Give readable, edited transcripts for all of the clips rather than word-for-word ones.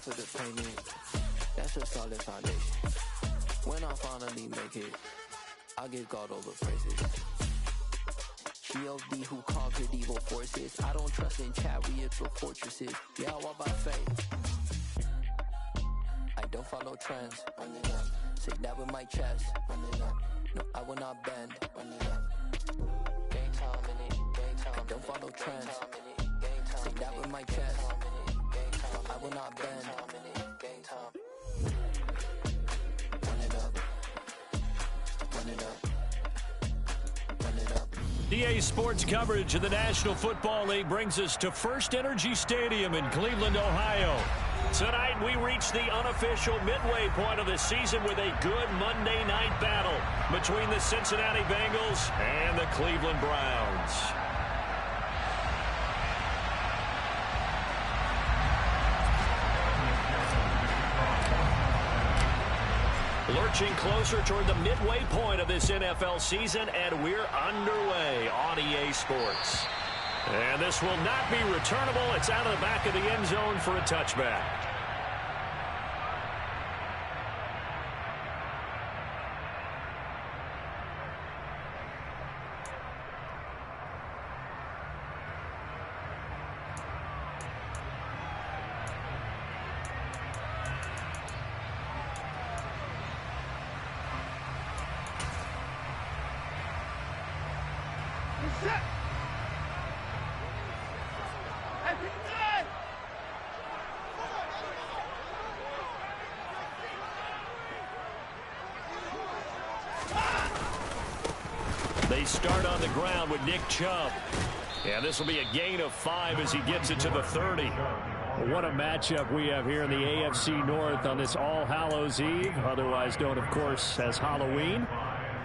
half of the painting. That's a solid foundation. When I finally make it, I give God all the praises. G.O.D. who conquered evil forces. I don't trust in chariots or fortresses. Yeah, I walk by faith. I don't follow trends. Say that with my chest. No, I will not bend. Game time in it. I don't follow trends. Say that with my chest. I will not bend. Game time. Run it up. Run it up. Run it up. EA Sports coverage of the National Football League brings us to First Energy Stadium in Cleveland, Ohio. Tonight, we reach the unofficial midway point of the season with a good Monday night battle between the Cincinnati Bengals and the Cleveland Browns. Lurching closer toward the midway point of this NFL season, and we're underway on EA Sports. And this will not be returnable. It's out of the back of the end zone for a touchback. They start on the ground with Nick Chubb. And this will be a gain of 5 as he gets it to the 30. What a matchup we have here in the AFC North on this All Hallows Eve, otherwise known, of course, as Halloween.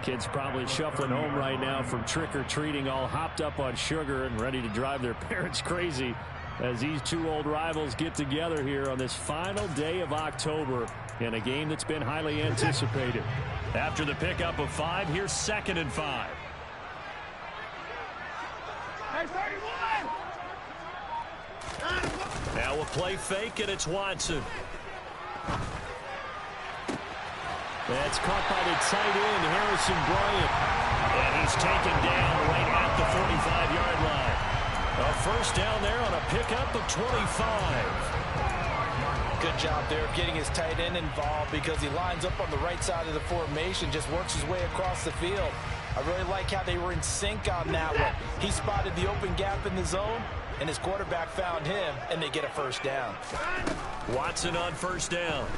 Kids probably shuffling home right now from trick-or-treating, all hopped up on sugar and ready to drive their parents crazy as these two old rivals get together here on this final day of October in a game that's been highly anticipated. After the pickup of 5, here's 2nd and 5. Now we'll play fake, and it's Watson. That's caught by the tight end, Harrison Bryant. And he's taken down right at the 45-yard line. A first down there on a pickup of 25. Good job there of getting his tight end involved because he lines up on the right side of the formation, just works his way across the field. I really like how they were in sync on that one. He spotted the open gap in the zone, and his quarterback found him, and they get a first down. Watson on first down.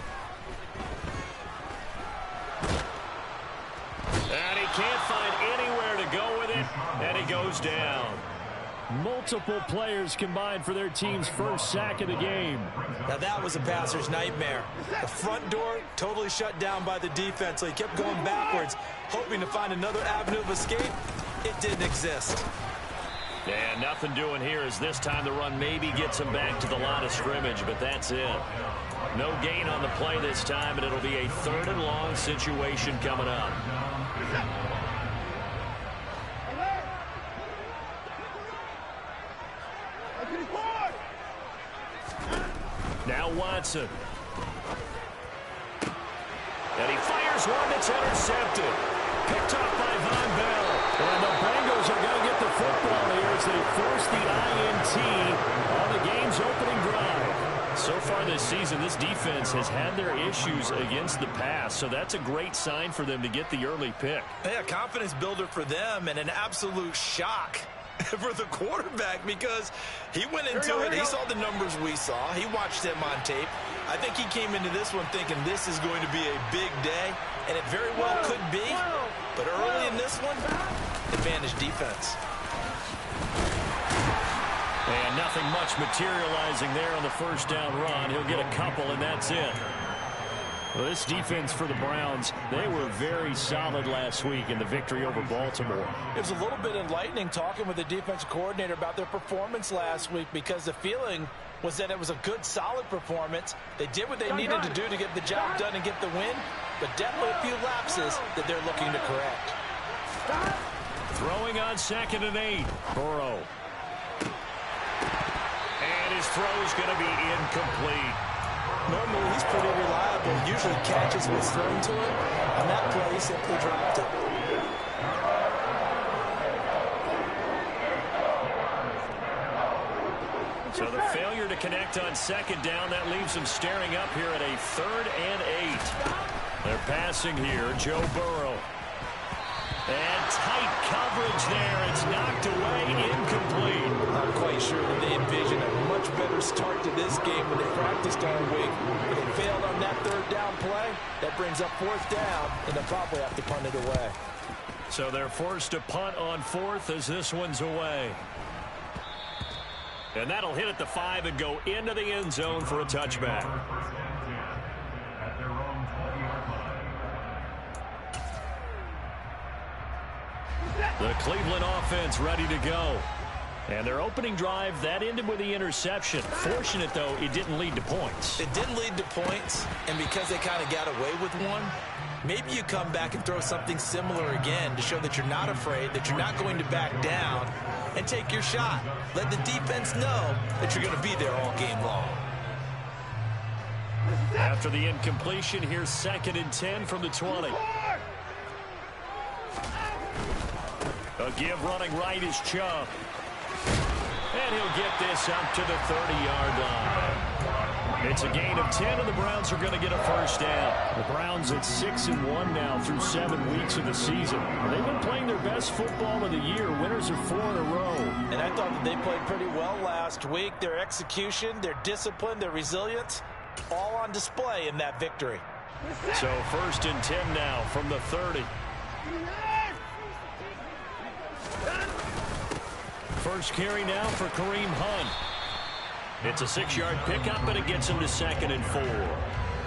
And he can't find anywhere to go with it, and he goes down. Multiple players combined for their team's first sack of the game. Now that was a passer's nightmare. The front door totally shut down by the defense, so he kept going backwards, hoping to find another avenue of escape. It didn't exist. And nothing doing here as this time the run maybe gets him back to the line of scrimmage, but that's it. No gain on the play this time, and it'll be a 3rd and long situation coming up. Now Watson. And he fires one that's intercepted. Picked up by Von Bell. And the Bengals are going to get the football here as they force the INT on the game's opening drive. So far this season, this defense has had their issues against the pass, so that's a great sign for them to get the early pick. Yeah, confidence builder for them and an absolute shock for the quarterback because he went into it. He saw the numbers we saw. He watched them on tape. I think he came into this one thinking this is going to be a big day, and it very well could be. But early in this one, advantage defense. And nothing much materializing there on the first down run. He'll get a couple, and that's it. Well, this defense for the Browns, they were very solid last week in the victory over Baltimore. It was a little bit enlightening talking with the defensive coordinator about their performance last week because the feeling was that it was a good, solid performance. They did what they needed to do to get the job done and get the win, but definitely a few lapses that they're looking to correct. Throwing on 2nd and 8, Burrow. And his throw is going to be incomplete. Normally, he's pretty reliable. Usually catches what's thrown to him. On that play, he simply dropped it. So the failure to connect on second down, that leaves them staring up here at a 3rd and 8. They're passing here, Joe Burrow. And tight coverage there. It's knocked away, incomplete. I'm quite sure that they envisioned a much better start to this game when they practiced all week. But they failed on that 3rd down play. That brings up 4th down, and they'll probably have to punt it away. So they're forced to punt on 4th as this one's away. And that'll hit at the 5 and go into the end zone for a touchback. The Cleveland offense ready to go. And their opening drive, that ended with the interception. Fortunate, though, it didn't lead to points. It didn't lead to points, and because they kind of got away with one, maybe you come back and throw something similar again to show that you're not afraid, that you're not going to back down, and take your shot. Let the defense know that you're going to be there all game long. After the incompletion, here's 2nd and 10 from the 20. A give running right is Chubb. And he'll get this up to the 30-yard line. It's a gain of 10, and the Browns are going to get a first down. The Browns at 6-1 now through 7 weeks of the season. They've been playing their best football of the year. Winners of 4 in a row. And I thought that they played pretty well last week. Their execution, their discipline, their resilience, all on display in that victory. So 1st and 10 now from the 30. First carry now for Kareem Hunt. It's a 6-yard pickup, and it gets him to 2nd and 4.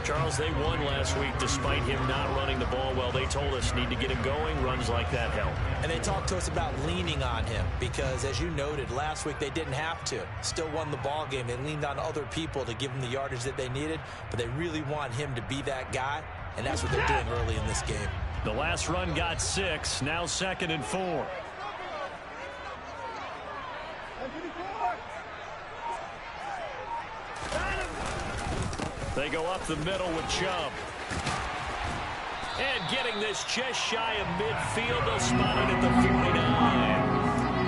Charles, they won last week despite him not running the ball well. They told us need to get him going. Runs like that help. And they talked to us about leaning on him because, as you noted, last week they didn't have to. Still won the ball game. They leaned on other people to give them the yardage that they needed, but they really want him to be that guy, and that's what they're doing early in this game. The last run got 6. Now 2nd and 4. They go up the middle with Chubb. And getting this just shy of midfield. They'll spot it at the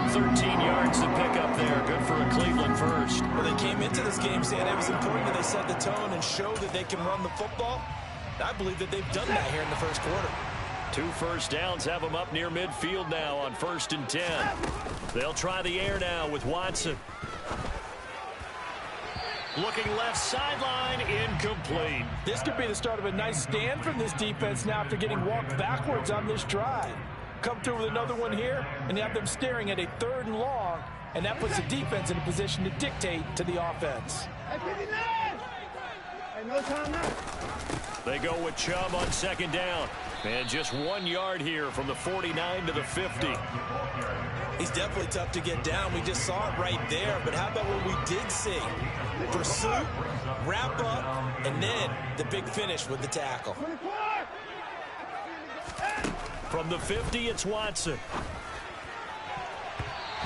49. 13 yards to pick up there. Good for a Cleveland first. Well, they came into this game saying it was important that they set the tone and show that they can run the football. I believe that they've done that here in the first quarter. 2 first downs have them up near midfield now on 1st and 10. They'll try the air now with Watson. Looking left sideline, incomplete. This could be the start of a nice stand from this defense now after getting walked backwards on this drive. Come through with another one here, and you have them staring at a 3rd and long, and that puts the defense in a position to dictate to the offense. They go with Chubb on 2nd down. And just 1 yard here from the 49 to the 50. He's definitely tough to get down. We just saw it right there. But how about what we did see? Pursuit, wrap up, and then the big finish with the tackle. From the 50, it's Watson.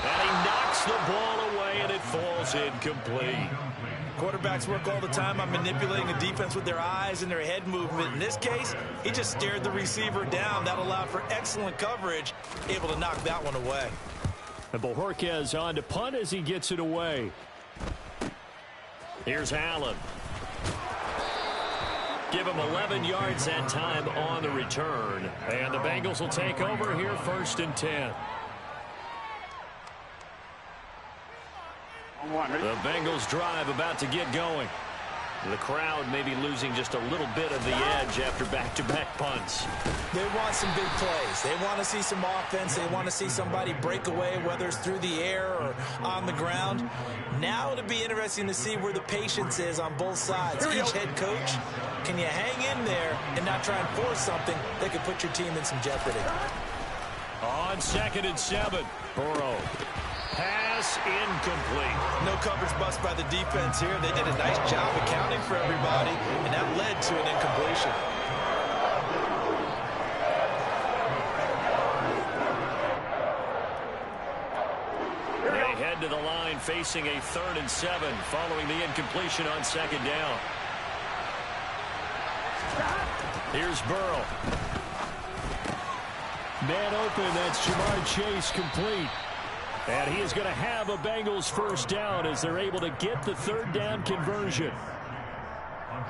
And he knocks the ball away, and it falls incomplete. Quarterbacks work all the time on manipulating the defense with their eyes and their head movement. In this case, he just stared the receiver down. That allowed for excellent coverage, able to knock that one away. And Bojorquez on to punt as he gets it away. Here's Allen. Give him 11 yards that time on the return. And the Bengals will take over here 1st and 10. The Bengals drive about to get going. The crowd may be losing just a little bit of the edge after back-to-back punts. They want some big plays. They want to see some offense. They want to see somebody break away, whether it's through the air or on the ground. Now it'll be interesting to see where the patience is on both sides. Each head coach, can you hang in there and not try and force something that could put your team in some jeopardy? On 2nd and 7, Burrow. Pass incomplete. No coverage bust by the defense here. They did a nice job accounting for everybody, and that led to an incompletion. They head to the line facing a 3rd and 7 following the incompletion on 2nd down. Here's Burrow. Man open, that's Jamar Chase complete. And he is going to have a Bengals first down as they're able to get the third down conversion.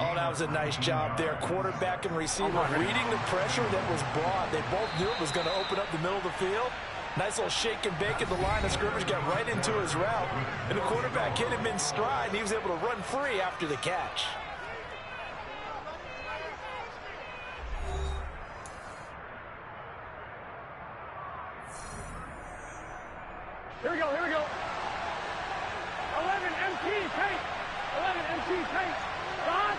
Oh, that was a nice job there. Quarterback and receiver reading the pressure that was brought. They both knew it was going to open up the middle of the field. Nice little shake and bake at the line of scrimmage, got right into his route. And the quarterback hit him in stride, and he was able to run free after the catch. Here we go, here we go. 11 MT, take. 11 MT, take. Don.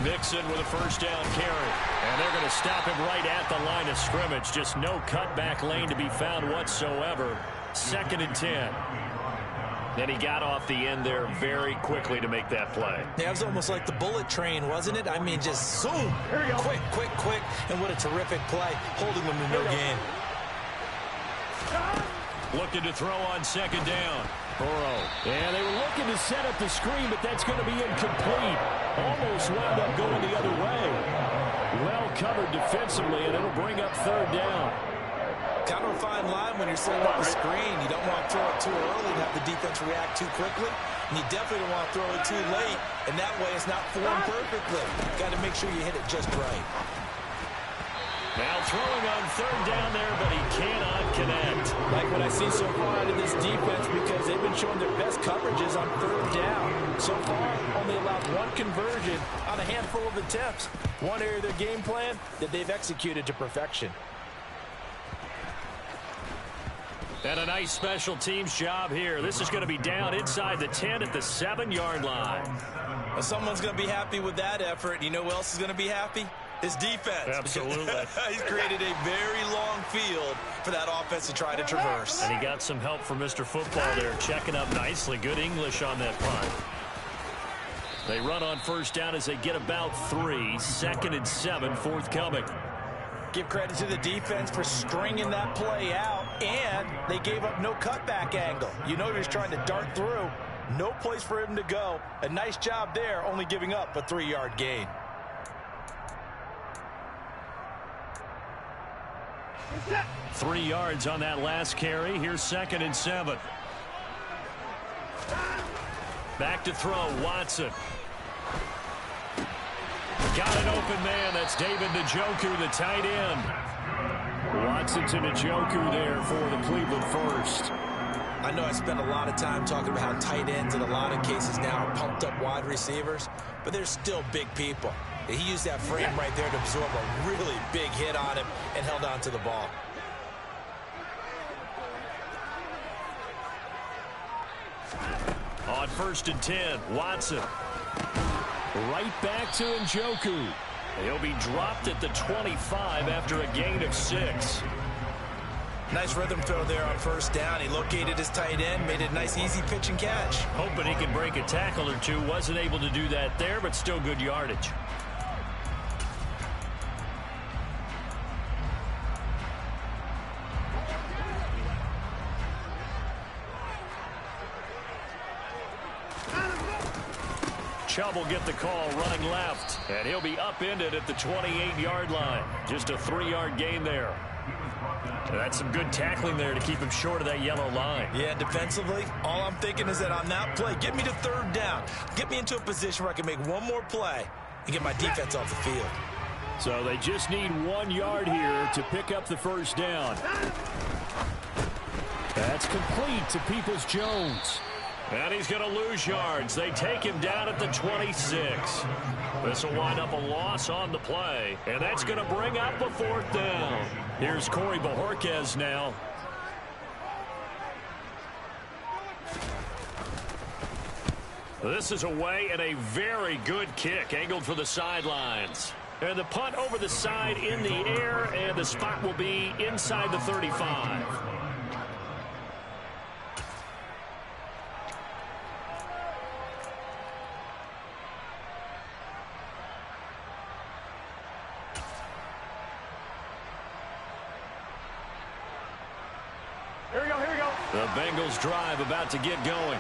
Mixon with a first down carry. And they're going to stop him right at the line of scrimmage. Just no cutback lane to be found whatsoever. 2nd and 10. Then he got off the end there very quickly to make that play. Yeah, it was almost like the bullet train, wasn't it? I mean, just zoom. Quick, quick, quick. And what a terrific play, holding them to no gain. Looking to throw on 2nd down. Burrow. And they were looking to set up the screen, but that's going to be incomplete. Almost wound up going the other way. Well covered defensively, and it'll bring up 3rd down. Kind of a fine line when you're setting up a screen. You don't want to throw it too early and have the defense react too quickly. And you definitely don't want to throw it too late. And that way it's not formed perfectly. Got to make sure you hit it just right. Now throwing on 3rd down there, but he cannot connect. Like what I see so far out of this defense, because they've been showing their best coverages on 3rd down. So far, only allowed 1 conversion on a handful of attempts. One area of their game plan that they've executed to perfection. And a nice special teams job here. This is going to be down inside the 10 at the 7-yard line. Well, someone's going to be happy with that effort. You know who else is going to be happy? His defense. Absolutely. He's created a very long field for that offense to try to traverse. And he got some help from Mr. Football there, checking up nicely. Good English on that punt. They run on 1st down as they get about 3. 2nd and 7 forthcoming. Give credit to the defense for stringing that play out, and they gave up no cutback angle. You know he was trying to dart through. No place for him to go. A nice job there, only giving up a 3-yard gain. Three yards on that last carry. Here's 2nd and 7. Back to throw, Watson. Got an open man. That's David Njoku, the tight end. Watson to Njoku there for the Cleveland first. I know I spent a lot of time talking about how tight ends in a lot of cases now are pumped up wide receivers, but they're still big people. He used that frame right there to absorb a really big hit on him and held on to the ball. On 1st and 10, Watson. Right back to Njoku. He'll be dropped at the 25 after a gain of 6. Nice rhythm throw there on 1st down. He located his tight end, made it a nice easy pitch and catch. Hoping he can break a tackle or two. Wasn't able to do that there, but still good yardage. Chubb will get the call running left, and he'll be upended at the 28-yard line. Just a 3-yard gain there. And that's some good tackling there to keep him short of that yellow line. Yeah, defensively, all I'm thinking is that on that play, get me to 3rd down. Get me into a position where I can make one more play and get my defense off the field. So they just need 1 yard here to pick up the 1st down. That's complete to Peoples-Jones. And he's going to lose yards. They take him down at the 26. This will wind up a loss on the play. And that's going to bring up a 4th down. Here's Corey Bojorquez now. This is away and a very good kick angled for the sidelines. And the punt over the side in the air, and the spot will be inside the 35. Here we go, here we go. The Bengals drive about to get going.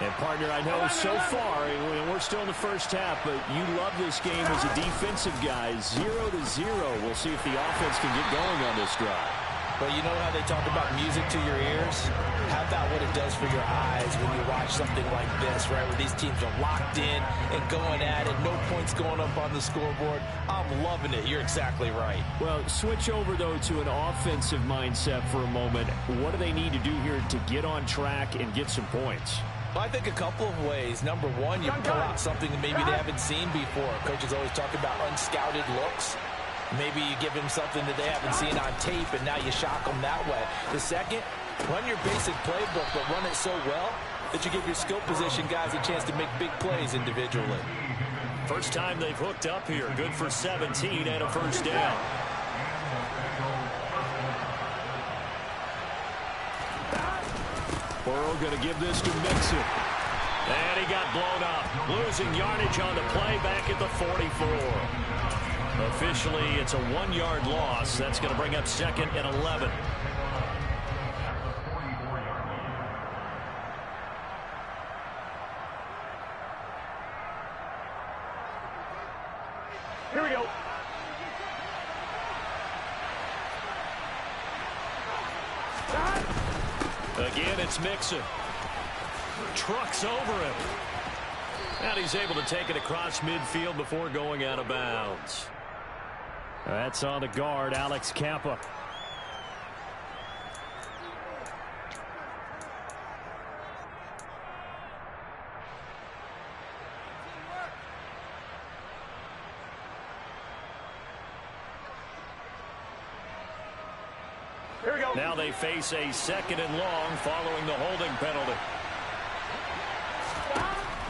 And, partner, I know so far, we're still in the first half, but you love this game as a defensive guy. 0-0. We'll see if the offense can get going on this drive. Well, you know how they talk about music to your ears? How about what it does for your eyes when you watch something like this, right, where these teams are locked in and going at it, no points going up on the scoreboard. I'm loving it. You're exactly right. Well, switch over, though, to an offensive mindset for a moment. What do they need to do here to get on track and get some points? Well, I think a couple of ways. Number one, you pull out something that maybe they haven't seen before. Coaches always talk about unscouted looks. Maybe you give them something that they haven't seen on tape, and now you shock them that way. The second, run your basic playbook, but run it so well that you give your skill position guys a chance to make big plays individually. First time they've hooked up here. Good for 17 and a first down. Burrow going to give this to Mixon. And he got blown up. Losing yardage on the play back at the 44. Officially, it's a 1-yard loss. That's going to bring up 2nd and 11. Here we go. Again, it's Mixon. Trucks over him. And he's able to take it across midfield before going out of bounds. That's on the guard, Alex Kappa. Here we go. Now they face a 2nd and long following the holding penalty.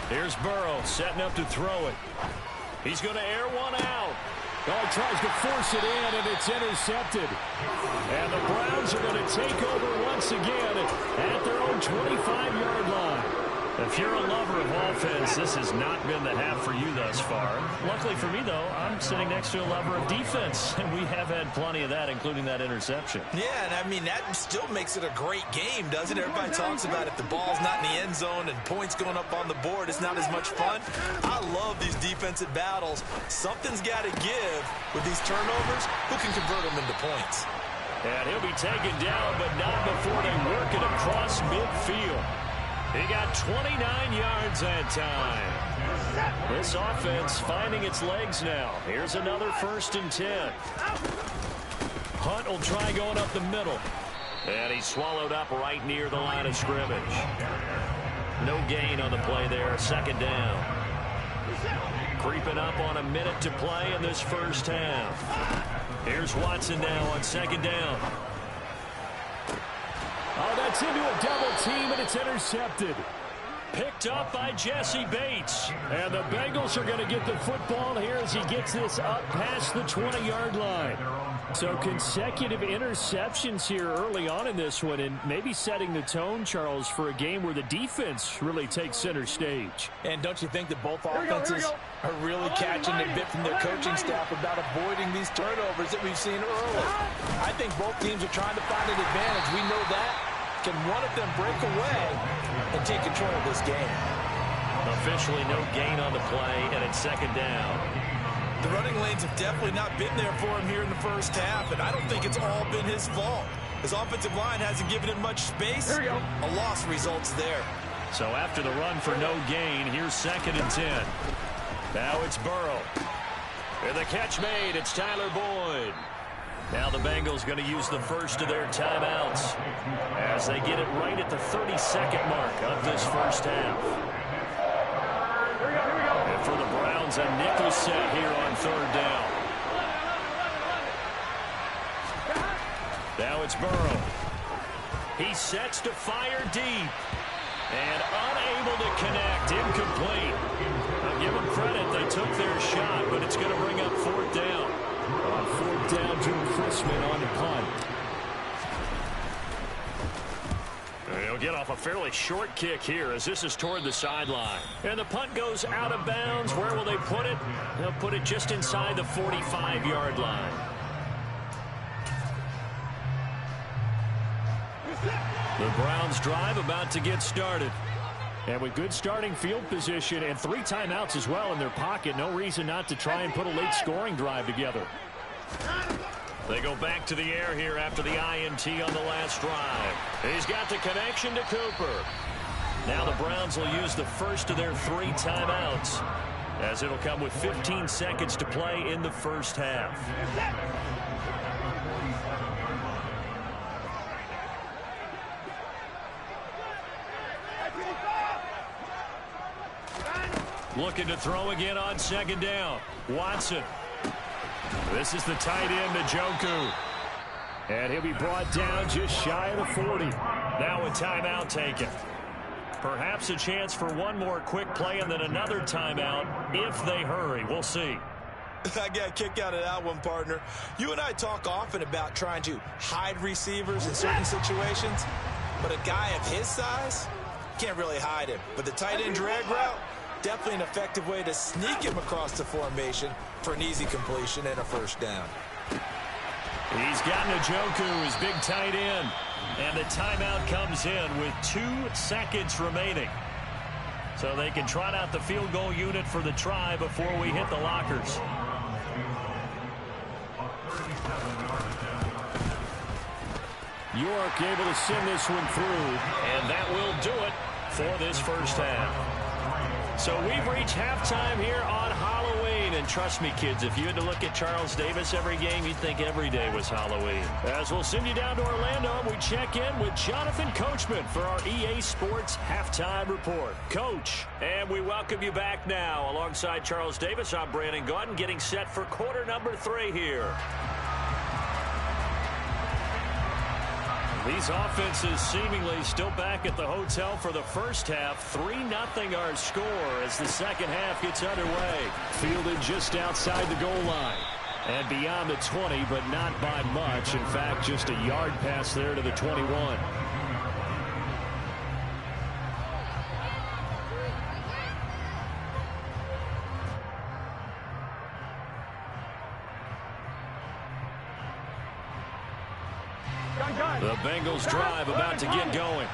Here's Burrow setting up to throw it. He's going to air one out. Oh, tries to force it in, and it's intercepted. And the Browns are going to take over once again at their own 25-yard line. If you're a lover of offense, this has not been the half for you thus far. Luckily for me, though, I'm sitting next to a lover of defense, and we have had plenty of that, including that interception. Yeah, and I mean, that still makes it a great game, doesn't it? Everybody talks about if the ball's not in the end zone and points going up on the board, it's not as much fun. I love these defensive battles. Something's got to give with these turnovers. Who can convert them into points? And he'll be taken down, but not before they work it across midfield. He got 29 yards that time. This offense finding its legs now. Here's another 1st and 10. Hunt will try going up the middle. And he's swallowed up right near the line of scrimmage. No gain on the play there. 2nd down. Creeping up on a minute to play in this first half. Here's Watson now on 2nd down. Oh, that's into a double team, and it's intercepted. Picked up by Jesse Bates. And the Bengals are going to get the football here as he gets this up past the 20-yard line. So consecutive interceptions here early on in this one, and maybe setting the tone, Charles, for a game where the defense really takes center stage. And don't you think that both offenses are really catching a bit from their coaching staff about avoiding these turnovers that we've seen early? I think both teams are trying to find an advantage. We know that. Can one of them break away and take control of this game? Officially no gain on the play, and it's 2nd down. The running lanes have definitely not been there for him here in the first half, and I don't think it's all been his fault. His offensive line hasn't given him much space. A loss results there. So after the run for no gain, here's 2nd and 10. Now it's Burrow. And the catch made. It's Tyler Boyd. Now the Bengals going to use the first of their timeouts as they get it right at the 32nd mark of this first half. And for the Browns, a nickel set here on 3rd down. Now it's Burrow. He sets to fire deep. And unable to connect. Incomplete. I'll give them credit. They took their shot, but it's going to bring up 4th down. On 4th down, Jim Chrisman on the punt. He'll get off a fairly short kick here as this is toward the sideline. And the punt goes out of bounds. Where will they put it? They'll put it just inside the 45-yard line. The Browns drive about to get started. And with good starting field position and 3 timeouts as well in their pocket, no reason not to try and put a late scoring drive together. They go back to the air here after the INT on the last drive. He's got the connection to Cooper. Now the Browns will use the first of their 3 timeouts, as it'll come with 15 seconds to play in the first half. Looking to throw again on second down. Watson. This is the tight end, Njoku. And he'll be brought down just shy of the 40. Now a timeout taken. Perhaps a chance for one more quick play and then another timeout if they hurry. We'll see. I got a kick out of that one, partner. You and I talk often about trying to hide receivers in certain situations, but a guy of his size can't really hide him. But the tight end drag route, definitely an effective way to sneak him across the formation for an easy completion and a first down. He's got Njoku, his big tight end. And the timeout comes in with 2 seconds remaining. So they can trot out the field goal unit for the try before we hit the lockers. York able to send this one through. And that will do it for this first half. So we've reached halftime here on Halloween. And trust me, kids, if you had to look at Charles Davis every game, you'd think every day was Halloween. As we'll send you down to Orlando, we check in with Jonathan Coachman for our EA Sports Halftime Report. Coach, and we welcome you back now. Alongside Charles Davis, I'm Brandon Gaudin, getting set for quarter number 3 here. These offenses seemingly still back at the hotel for the first half. 3-0 our score as the second half gets underway. Fielded just outside the goal line. And beyond the 20, but not by much. In fact, just a yard pass there to the 21. The Bengals drive about to get going.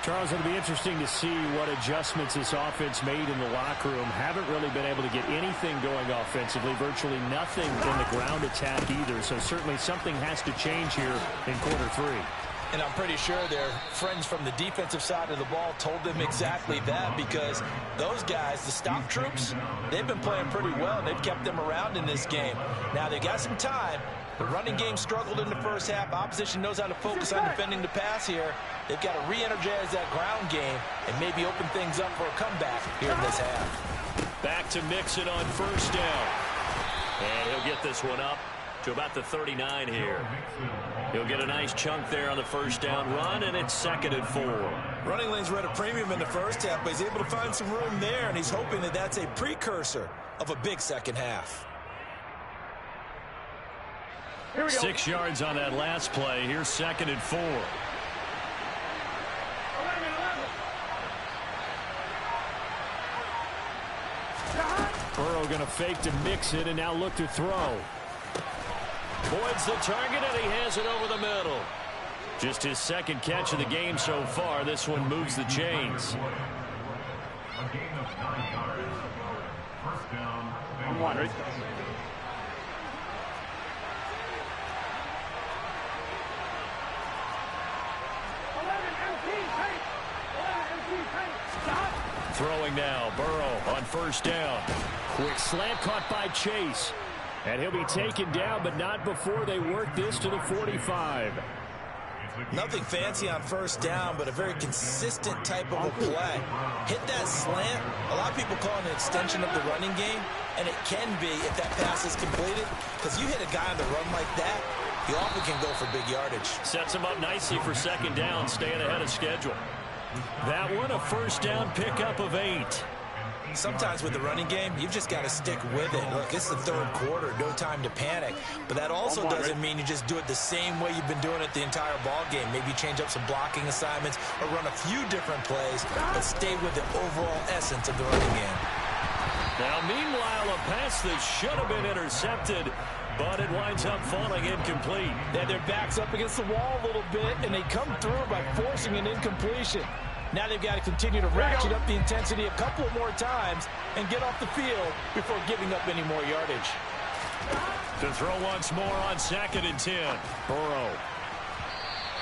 Charles, it'll be interesting to see what adjustments this offense made in the locker room. Haven't really been able to get anything going offensively. Virtually nothing in the ground attack either. So certainly something has to change here in quarter 3. And I'm pretty sure their friends from the defensive side of the ball told them exactly that, because those guys, the stop troops, they've been playing pretty well. They've kept them around in this game. Now they got some time. The running game struggled in the first half. Opposition knows how to focus on defending the pass here. They've got to re-energize that ground game and maybe open things up for a comeback here in this half. Back to Mixon on first down. And he'll get this one up to about the 39 here. He'll get a nice chunk there on the first down run, and it's 2nd and 4. Running lanes were at a premium in the first half, but he's able to find some room there, and he's hoping that that's a precursor of a big second half. 6 yards on that last play. Here's 2nd and 4. Burrow going to fake to mix it and now look to throw. Boyd's the target, and he has it over the middle. Just his 2nd catch of the game so far. This one moves the chains. I'm wondering. Throwing now, Burrow on first down. Quick slant caught by Chase. And he'll be taken down, but not before they work this to the 45. Nothing fancy on first down, but a very consistent type of a play. Hit that slant. A lot of people call it an extension of the running game, and it can be if that pass is completed, because you hit a guy on the run like that, he often can go for big yardage. Sets him up nicely for 2nd down, staying ahead of schedule. That one, a first down pickup of 8. Sometimes with the running game, you've just got to stick with it. Look, it's the 3rd quarter, no time to panic. But that also doesn't mean you just do it the same way you've been doing it the entire ball game. Maybe change up some blocking assignments or run a few different plays, but stay with the overall essence of the running game. Now, meanwhile, a pass that should have been intercepted, but it winds up falling incomplete. Then their back's up against the wall a little bit, and they come through by forcing an incompletion. Now they've got to continue to ratchet up the intensity a couple more times and get off the field before giving up any more yardage. To throw once more on 2nd and 10. Burrow.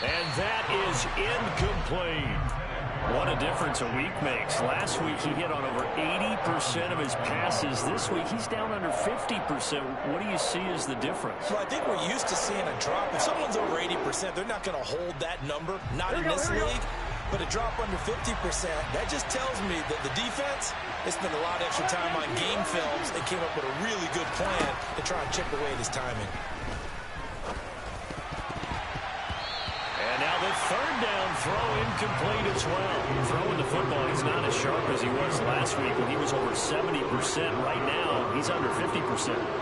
And that is incomplete. What a difference a week makes. Last week he hit on over 80% of his passes. This week he's down under 50%. What do you see as the difference? Well, I think we're used to seeing a drop. If someone's over 80%, they're not going to hold that number. Not in this league. But a drop under 50%, that just tells me that the defense, they spent a lot of extra time on game films and came up with a really good plan to try and chip away at his timing. And now the 3rd down throw incomplete as well. Throwing the football, he's not as sharp as he was last week when he was over 70%. Right now, he's under 50%.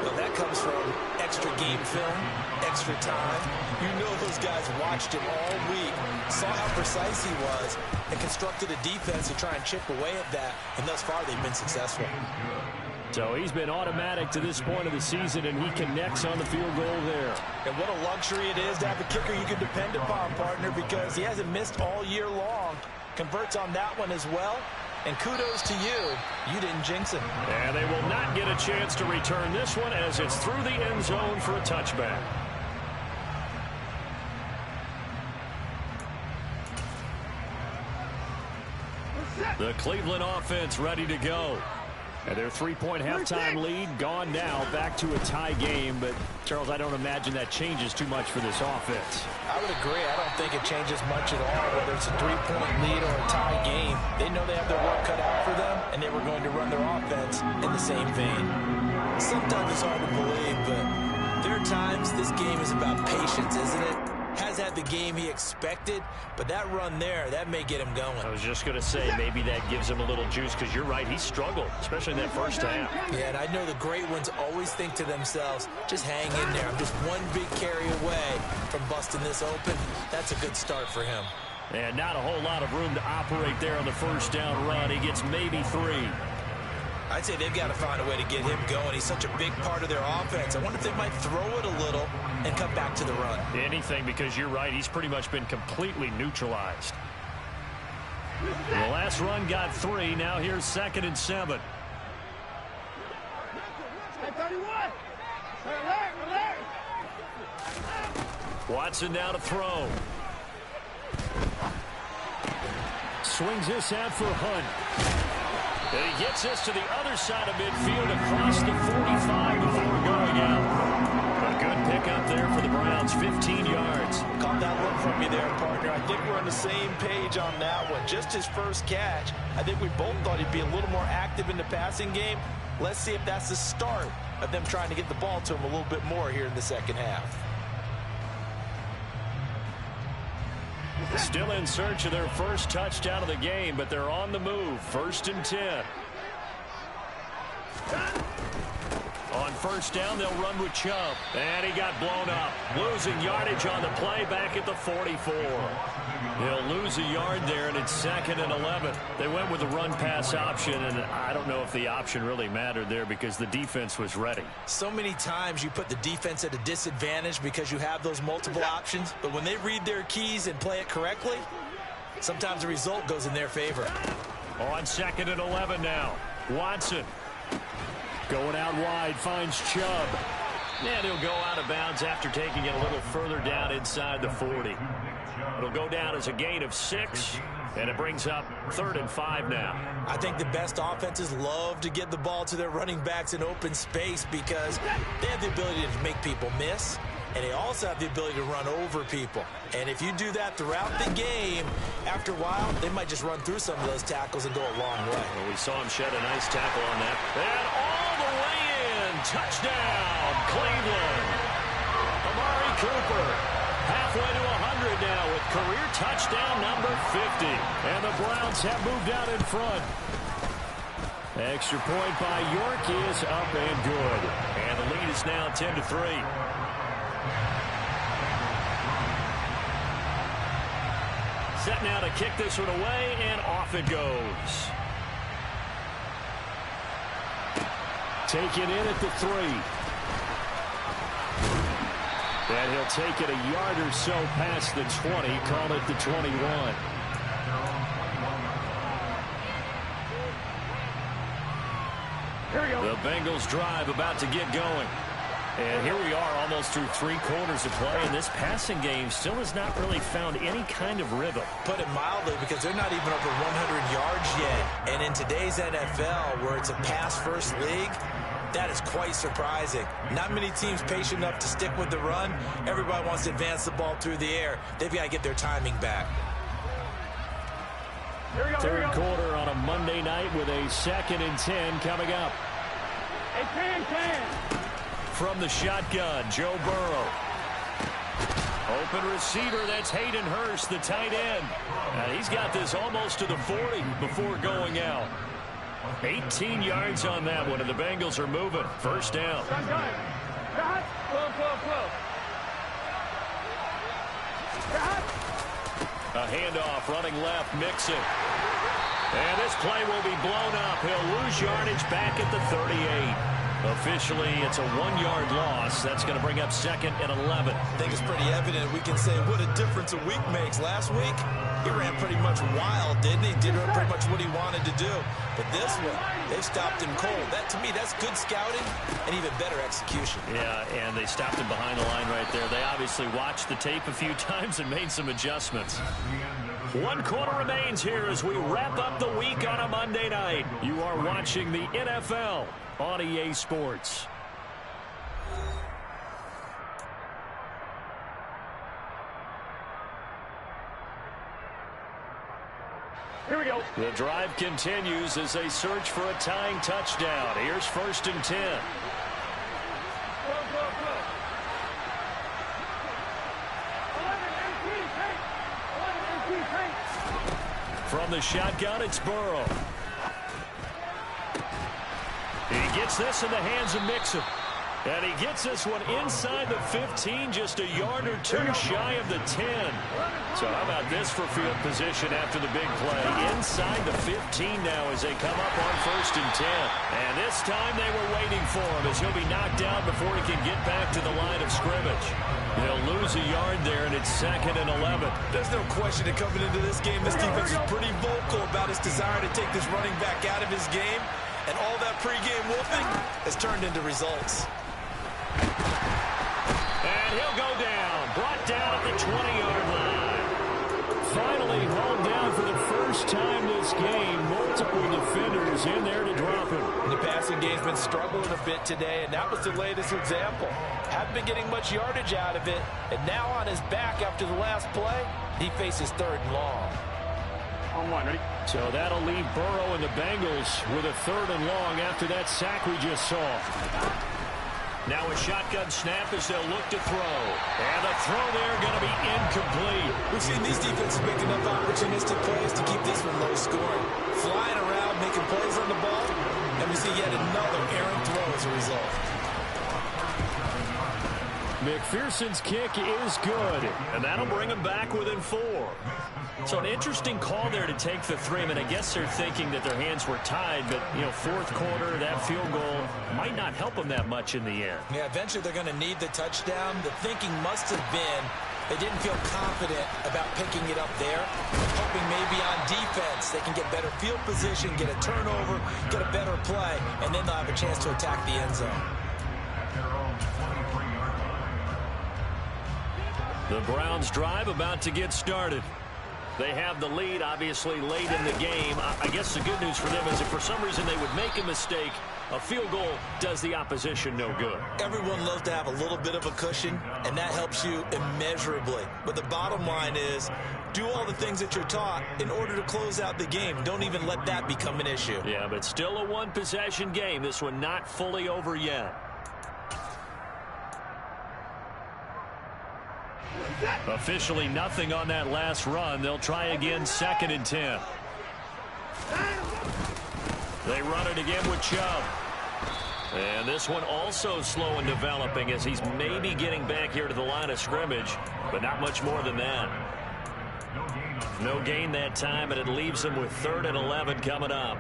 Well, that comes from extra game film, extra time. You know those guys watched him all week, saw how precise he was, and constructed a defense to try and chip away at that. And thus far, they've been successful. So he's been automatic to this point of the season, and he connects on the field goal there. And what a luxury it is to have a kicker you can depend upon, partner, because he hasn't missed all year long. Converts on that one as well. And kudos to you. You didn't jinx him. And they will not get a chance to return this one as it's through the end zone for a touchback. The Cleveland offense ready to go. And their 3-point halftime lead gone now, back to a tie game. But, Charles, I don't imagine that changes too much for this offense. I would agree. I don't think it changes much at all, whether it's a 3-point lead or a tie game. They know they have their work cut out for them, and they were going to run their offense in the same vein. Sometimes it's hard to believe, but there are times this game is about patience, isn't it? Has had the game he expected, but that run there, that may get him going. I was just going to say, maybe that gives him a little juice, because you're right, he struggled, especially in that first half. Yeah, and I know the great ones always think to themselves, just hang in there. I'm just one big carry away from busting this open. That's a good start for him. And not a whole lot of room to operate there on the first down run. He gets maybe 3. I'd say they've got to find a way to get him going. He's such a big part of their offense. I wonder if they might throw it a little and come back to the run. Anything, because you're right. He's pretty much been completely neutralized. The last run got 3. Now here's 2nd and 7. Watson now to throw. Swings this out for Hunt. And he gets this to the other side of midfield across the 45 before going out. A good pickup there for the Browns, 15 yards. Caught that look from you there, partner. I think we're on the same page on that one. Just his first catch. I think we both thought he'd be a little more active in the passing game. Let's see if that's the start of them trying to get the ball to him a little bit more here in the second half. Still in search of their first touchdown of the game, but they're on the move. 1st and 10. On first down, they'll run with Chubb. And he got blown up. Losing yardage on the play back at the 44. He'll lose a yard there, and it's 2nd and 11. They went with the run-pass option, and I don't know if the option really mattered there because the defense was ready. So many times you put the defense at a disadvantage because you have those multiple options, but when they read their keys and play it correctly, sometimes the result goes in their favor. On 2nd and 11 now. Watson going out wide, finds Chubb. And he'll go out of bounds after taking it a little further down inside the 40. It'll go down as a gain of 6, and it brings up 3rd and 5 now. I think the best offenses love to get the ball to their running backs in open space because they have the ability to make people miss, and they also have the ability to run over people. And if you do that throughout the game, after a while, they might just run through some of those tackles and go a long way. Well, we saw him shed a nice tackle on that. And all the way in. Touchdown, Cleveland. Amari Cooper halfway to 100 now with career touchdown number 50. And the Browns have moved out in front. Extra point by York is up and good. And the lead is now 10-3. Set now to kick this one away, and off it goes. Taken in at the 3. And he'll take it a yard or so past the 20, call it the 21. The Bengals drive about to get going. And here we are almost through 3 quarters of play, and this passing game still has not really found any kind of rhythm. Put it mildly, because they're not even over 100 yards yet. And in today's NFL, where it's a pass-first league, that is quite surprising. Not many teams patient enough to stick with the run. Everybody wants to advance the ball through the air. They've got to get their timing back. Third quarter on a Monday night with a 2nd and 10 coming up. Hey, 10. From the shotgun, Joe Burrow. Open receiver, that's Hayden Hurst, the tight end. And he's got this almost to the 40 before going out. 18 yards on that one, and the Bengals are moving. First down. A handoff, running left, Mixon. And this play will be blown up. He'll lose yardage back at the 38. Officially, it's a 1-yard loss. That's going to bring up 2nd and 11. I think it's pretty evident. We can say what a difference a week makes. Last week, he ran pretty much wild, didn't he? Did pretty much what he wanted to do. But this one, they stopped him cold. That, to me, that's good scouting and even better execution. Yeah, and they stopped him behind the line right there. They obviously watched the tape a few times and made some adjustments. 1 quarter remains here as we wrap up the week on a Monday night. You are watching the NFL on EA Sports. Here we go. The drive continues as they search for a tying touchdown. Here's 1st and 10. Go. 11 MT, take. From the shotgun, it's Burrow. He gets this in the hands of Mixon. And he gets this one inside the 15, just a yard or 2 shy of the 10. So how about this for field position after the big play? Inside the 15 now as they come up on 1st and 10. And this time they were waiting for him as he'll be knocked down before he can get back to the line of scrimmage. They'll lose a yard there, and it's 2nd and 11. There's no question that coming into this game, this defense is pretty vocal about its desire to take this running back out of his game. And all that pregame whooping has turned into results. And he'll go down. Brought down at the 20-yard line. Finally hauled down for the first time this game. Multiple defenders in there to drop him. The passing game's been struggling a bit today, and that was the latest example. Haven't been getting much yardage out of it, and now on his back after the last play, he faces 3rd and long. On 1, ready? So that'll leave Burrow and the Bengals with a 3rd and long after that sack we just saw. Now a shotgun snap as they'll look to throw. And the throw there going to be incomplete. We've seen these defenses make enough opportunistic plays to keep this one low scoring. Flying around, making plays on the ball, and we see yet another errant throw as a result. McPherson's kick is good, and that'll bring him back within 4. So an interesting call there to take the 3. I mean, I guess they're thinking that their hands were tied, but, 4th quarter, that field goal might not help them that much in the end. Yeah, eventually they're going to need the touchdown. The thinking must have been they didn't feel confident about picking it up there, hoping maybe on defense they can get better field position, get a turnover, get a better play, and then they'll have a chance to attack the end zone. The Browns drive about to get started. They have the lead, obviously, late in the game. I guess the good news for them is if for some reason they would make a mistake, a field goal does the opposition no good. Everyone loves to have a little bit of a cushion, and that helps you immeasurably. But the bottom line is, do all the things that you're taught in order to close out the game. Don't even let that become an issue. Yeah, but still a one-possession game. This one not fully over yet. Officially nothing on that last run. They'll try again, 2nd and 10. They run it again with Chubb. And this one also slow in developing as he's maybe getting back here to the line of scrimmage, but not much more than that. No gain that time, and it leaves him with 3rd and 11 coming up.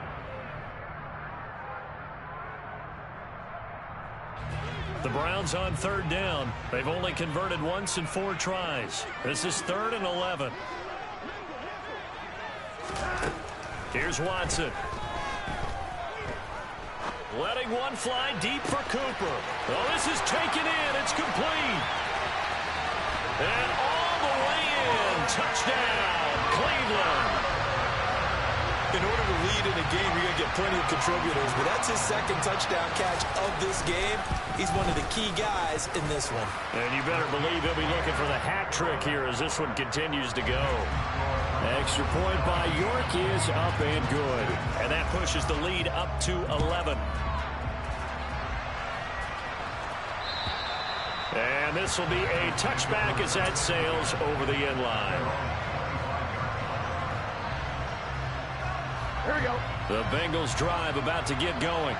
The Browns on 3rd down. They've only converted once in 4 tries. This is 3rd and 11. Here's Watson. Letting one fly deep for Cooper. Oh, this is taken in. It's complete. And all the way in. Touchdown, Cleveland. In order to lead in a game, you're going to get plenty of contributors, but that's his second touchdown catch of this game. He's one of the key guys in this one. And you better believe he'll be looking for the hat trick here as this one continues to go. Extra point by York is up and good. And that pushes the lead up to 11. And this will be a touchback as that sails over the end line. Here we go. The Bengals drive about to get going.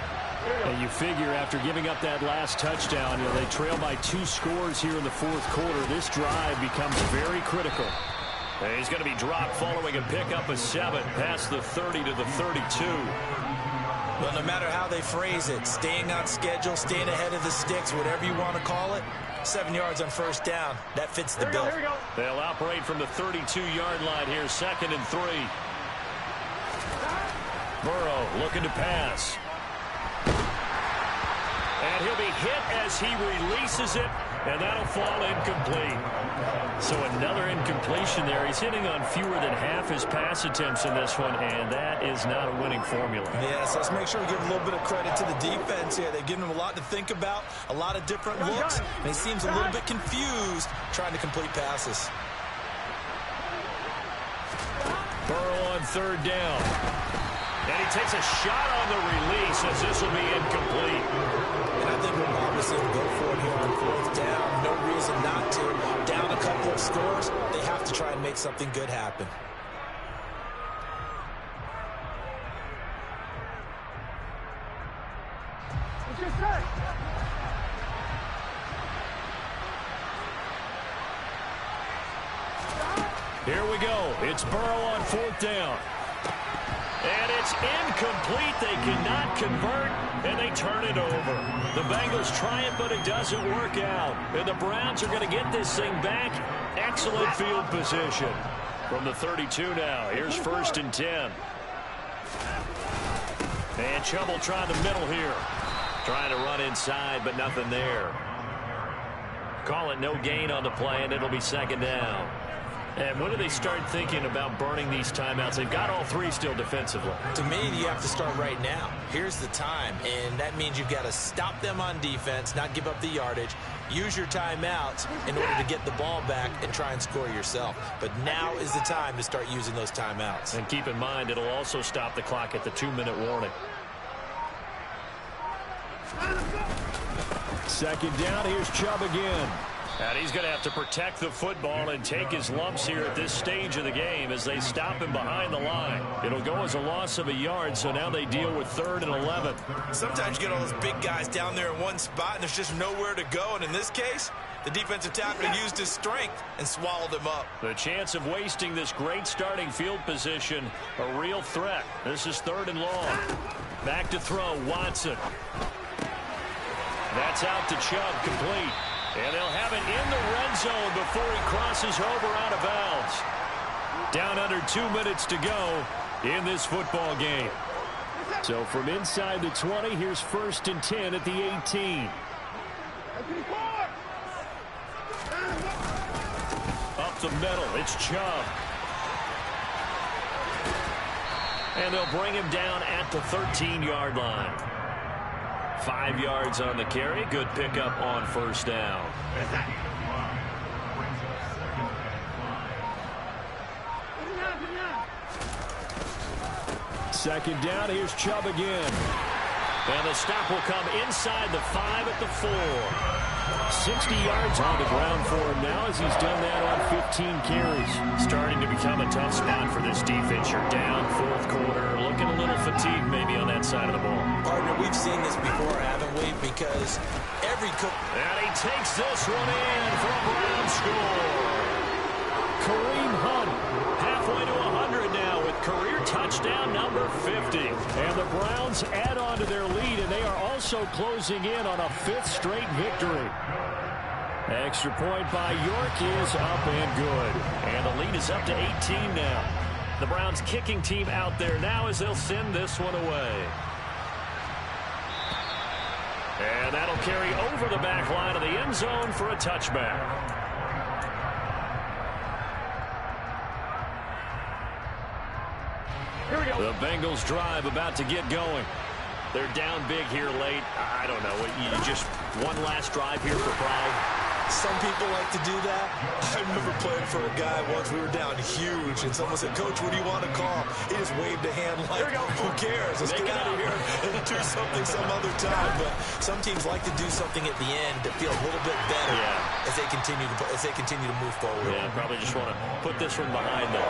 And you figure after giving up that last touchdown, they trail by 2 scores here in the fourth quarter. This drive becomes very critical. And he's going to be dropped following a pickup of 7 past the 30 to the 32. Well, no matter how they phrase it, staying on schedule, staying ahead of the sticks, whatever you want to call it, 7 yards on first down, that fits the bill. Here we go. They'll operate from the 32-yard line here, 2nd and 3. Burrow looking to pass. And he'll be hit as he releases it, and that'll fall incomplete. So another incompletion there. He's hitting on fewer than half his pass attempts in this one, and that is not a winning formula. Yes, let's make sure we give a little bit of credit to the defense here. They've given him a lot to think about, a lot of different looks, and he seems a little bit confused trying to complete passes. Burrow on 3rd down. And he takes a shot on the release as this will be incomplete. And I think we'll probably see him go for it here on 4th down. No reason not to. Down a couple of scores, they have to try and make something good happen. What's your say? Here we go. It's Burrow on 4th down. And it's incomplete. They cannot convert, and they turn it over. The Bengals try it, but it doesn't work out. And the Browns are going to get this thing back. Excellent field position. From the 32 now, here's 1st and 10. And Chubb will try the middle here. Trying to run inside, but nothing there. Call it no gain on the play, and it'll be 2nd down. And when do they start thinking about burning these timeouts? They've got all 3 still defensively. To me, you have to start right now. Here's the time, and that means you've got to stop them on defense, not give up the yardage, use your timeouts in order to get the ball back and try and score yourself. But now is the time to start using those timeouts. And keep in mind, it'll also stop the clock at the 2-minute warning. 2nd down, here's Chubb again. And he's going to have to protect the football and take his lumps here at this stage of the game as they stop him behind the line. It'll go as a loss of a yard, so now they deal with 3rd and 11. Sometimes you get all those big guys down there in one spot, and there's just nowhere to go. And in this case, the defensive tackle used his strength and swallowed him up. The chance of wasting this great starting field position, a real threat. This is 3rd and long. Back to throw, Watson. That's out to Chubb, complete. And they'll have it in the red zone before he crosses over out of bounds. Down under 2 minutes to go in this football game. So from inside the 20, here's 1st and 10 at the 18. Up the middle, it's Chubb. And they'll bring him down at the 13-yard line. 5 yards on the carry. Good pickup on 1st down. Second down. Here's Chubb again. And the stop will come inside the 5 at the 4. 60 yards on the ground for him now as he's done that on 15 carries. Starting to become a tough spot for this defense. You're down 4th quarter. Looking a little fatigued maybe on that side of the ball. Partner, we've seen this before, haven't we? Because every and he takes this one in for a Brown score. Kareem Hunt halfway to 100 now with career touchdown number 50. And the Browns add on to their lead, and they are also closing in on a 5th straight victory. Extra point by York is up and good. And the lead is up to 18 now. The Browns kicking team out there now as they'll send this one away. carry over the back line of the end zone for a touchback. Here we go. The Bengals drive about to get going. They're down big here late. I don't know. You just one last drive here for pride. Some people like to do that. I remember playing for a guy once. We were down huge, and someone said, "Coach, what do you want to call?" He just waved a hand like, who cares? Let's get out of here and do something some other time. But some teams like to do something at the end to feel a little bit better as they continue to move forward. Yeah, probably just want to put this one behind them.